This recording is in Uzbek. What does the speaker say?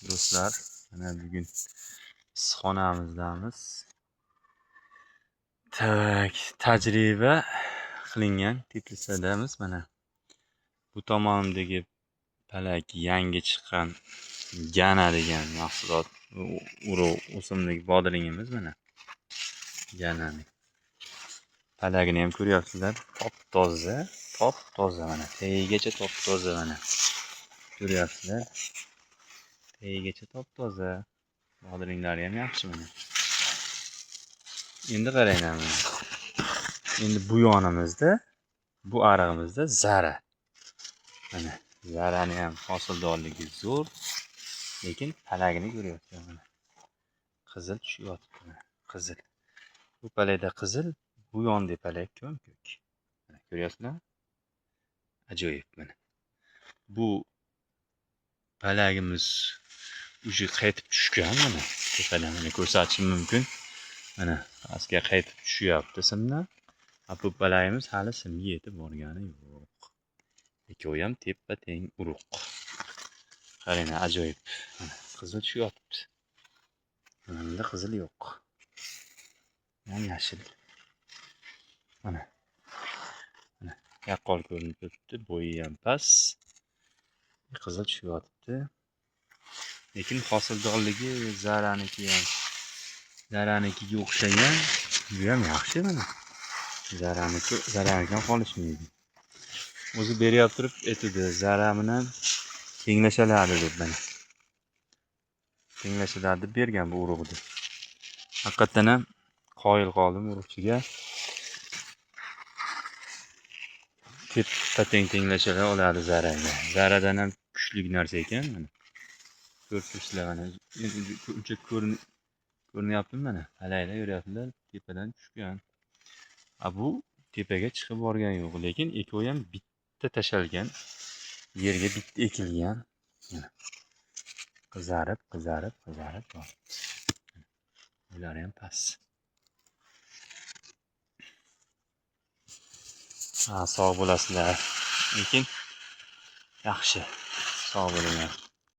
Do'stlar, mana bugun issiqxonamizdamiz. Tajriba qilingan teplisadamiz. Mana bu tomondagi palak yangi chiqqan Gana degan mahsulot, urug' o'simlik bodringimiz. Mana Gananing palagini ham ko'ryapsizlar. Top-toza mana tagigacha top-toza mana. Ko'ryapsizlar? Tagigacha top-toza. Bodringlari ham yaxshi mana. Endi qaranglar mana. Endi bu yonimizda, bu arig'imizda zara. Mana zarani ham hosildorligi zo'r, lekin palagini ko'ryapsiz mana. Qizil tushyapti mana, qizil. Bu palakda qizil, bu yonda palak ko'k. Mana ko'ryapsizlar? Ajoyib mana. Bu palagimiz uji qaytib tushgan mana. Tepadan mana ko'rsatishim mumkin. Mana pastga qaytib tushyapti simdan. Bu palagimiz hali simga yetib borgani yo'q. Ikkovi ham teppa-teng urug'. Qaranglar, ajoyib. Mana qizil tushyapti. Bunda qizil yo'q. Mana yashil. Mana yaqqol ko'rinib turibdi, bo'yi ham past. Qizil tushyapti. Lekin hosildorligi zaranikiga o'xshagan, bu ham yaxshi mana. Zaranidan qolishmaydi. O'zi berib turib aytdi, zara bilan tenglashiladi deb mana. Tenglashiladi deb bergan bu urug'ni. Haqiqatan ham qoyil qoldim urug'chiga. Teppa-teng tenglashila oladi zaraga. Zaradan ham kuchli narsa ekan mana. Ko'rsizlar mana. Uncha ko'rinyaptimi mana? Palaklar ko'ryapsizlar, tepadan tushgan. Bu tepaga chiqib borgani yo'q, lekin ikkovi ham bitta tashalgan, yerga bitta ekilgan. Qizarib bor. Ular ham past. Sog' bo'lasizlar. Lekin yaxshi. Sog' bo'linglar.